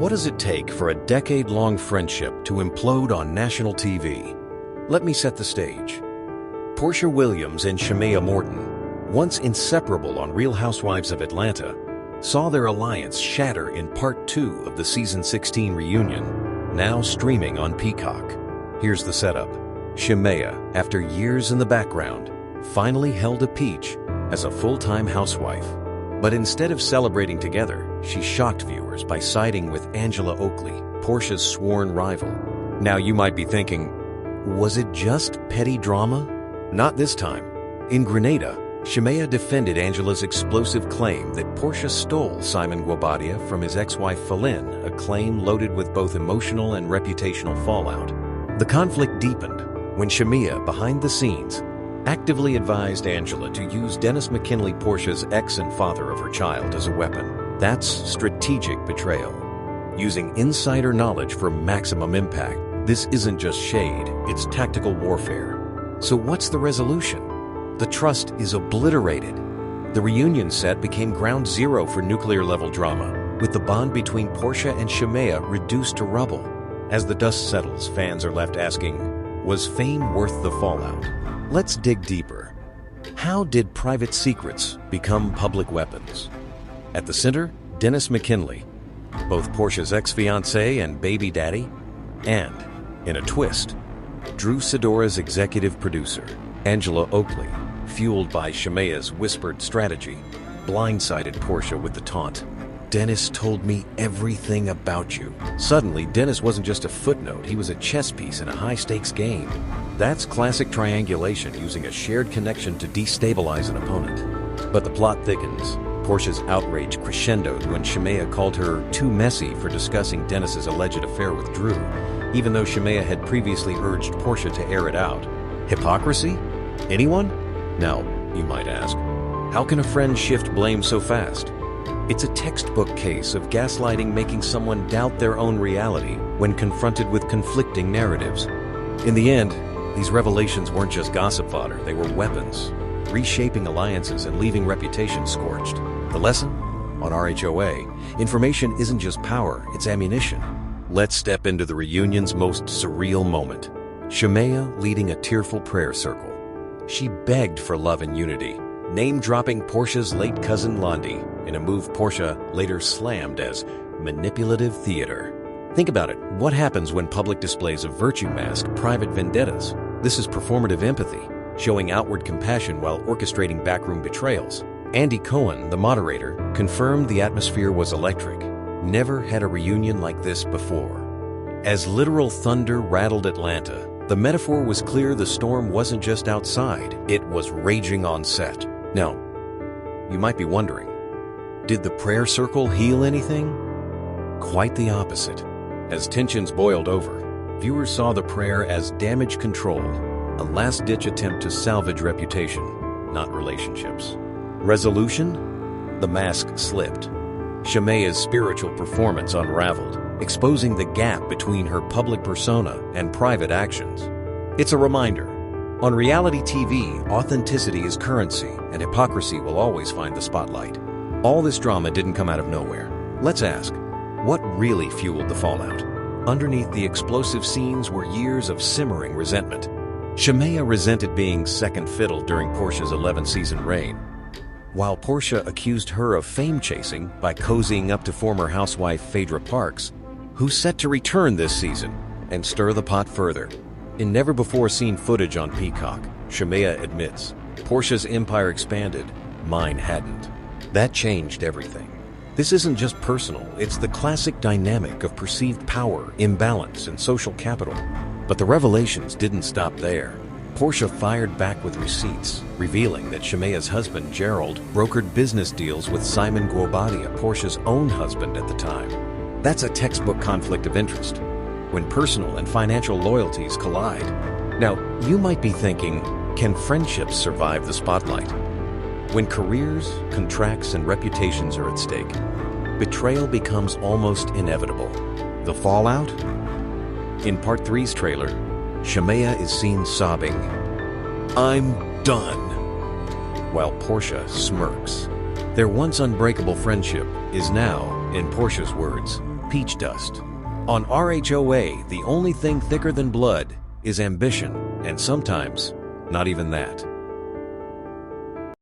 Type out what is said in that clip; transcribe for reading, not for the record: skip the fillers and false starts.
What does it take for a decade-long friendship to implode on national TV? Let me set the stage. Porsha Williams and Shamea Morton, once inseparable on Real Housewives of Atlanta, saw their alliance shatter in Part 2 of the Season 16 reunion, now streaming on Peacock. Here's the setup. Shamea, after years in the background, finally held a peach as a full-time housewife. But instead of celebrating together, she shocked viewers by siding with Angela Oakley, Porsha's sworn rival. Now you might be thinking, was it just petty drama? Not this time. In Grenada, Shamea defended Angela's explosive claim that Porsha stole Simon Guobadia from his ex-wife Falynn, a claim loaded with both emotional and reputational fallout. The conflict deepened when Shamea, behind the scenes, actively advised Angela to use Dennis McKinley, Porsha's ex and father of her child, as a weapon. That's strategic betrayal. Using insider knowledge for maximum impact. This isn't just shade, it's tactical warfare. So what's the resolution? The trust is obliterated. The reunion set became ground zero for nuclear-level drama, with the bond between Porsha and Shamea reduced to rubble. As the dust settles, fans are left asking, was fame worth the fallout? Let's dig deeper. How did private secrets become public weapons? At the center, Dennis McKinley, both Porsha's ex-fiancé and baby daddy, and, in a twist, Drew Sidora's executive producer, Angela Oakley, fueled by Shamea's whispered strategy, blindsided Porsha with the taunt, "Dennis told me everything about you." Suddenly, Dennis wasn't just a footnote, he was a chess piece in a high-stakes game. That's classic triangulation, using a shared connection to destabilize an opponent. But the plot thickens. Porsha's outrage crescendoed when Shamea called her too messy for discussing Dennis's alleged affair with Drew, even though Shamea had previously urged Porsha to air it out. Hypocrisy? Anyone? Now, you might ask, how can a friend shift blame so fast? It's a textbook case of gaslighting, making someone doubt their own reality when confronted with conflicting narratives. In the end, these revelations weren't just gossip fodder, they were weapons, reshaping alliances and leaving reputations scorched. The lesson? On RHOA, information isn't just power, it's ammunition. Let's step into the reunion's most surreal moment. Shamea leading a tearful prayer circle. She begged for love and unity, name-dropping Porsha's late cousin Londi, in a move Porsha later slammed as manipulative theater. Think about it. What happens when public displays of virtue mask private vendettas? This is performative empathy, showing outward compassion while orchestrating backroom betrayals. Andy Cohen, the moderator, confirmed the atmosphere was electric. Never had a reunion like this before. As literal thunder rattled Atlanta, the metaphor was clear the storm wasn't just outside, it was raging on set. Now, you might be wondering, did the prayer circle heal anything? Quite the opposite. As tensions boiled over, viewers saw the prayer as damage control, a last-ditch attempt to salvage reputation, not relationships. Resolution? The mask slipped. Shamea's spiritual performance unraveled, exposing the gap between her public persona and private actions. It's a reminder. On reality TV, authenticity is currency, and hypocrisy will always find the spotlight. All this drama didn't come out of nowhere. Let's ask, what really fueled the fallout? Underneath the explosive scenes were years of simmering resentment. Shamea resented being second fiddle during Porsha's 11-season reign, while Porsha accused her of fame-chasing by cozying up to former housewife Phaedra Parks, who's set to return this season and stir the pot further. In never-before-seen footage on Peacock, Shamea admits, Porsha's empire expanded, mine hadn't. That changed everything. This isn't just personal, it's the classic dynamic of perceived power, imbalance, and social capital. But the revelations didn't stop there. Porsha fired back with receipts, revealing that Shamea's husband, Gerald, brokered business deals with Simon Guobadia, Porsha's own husband at the time. That's a textbook conflict of interest, when personal and financial loyalties collide. Now, you might be thinking, can friendships survive the spotlight? When careers, contracts, and reputations are at stake, betrayal becomes almost inevitable. The fallout? In Part 3's trailer, Shamea is seen sobbing, "I'm done," while Porsha smirks. Their once unbreakable friendship is now, in Porsha's words, peach dust. On RHOA, the only thing thicker than blood is ambition, and sometimes not even that.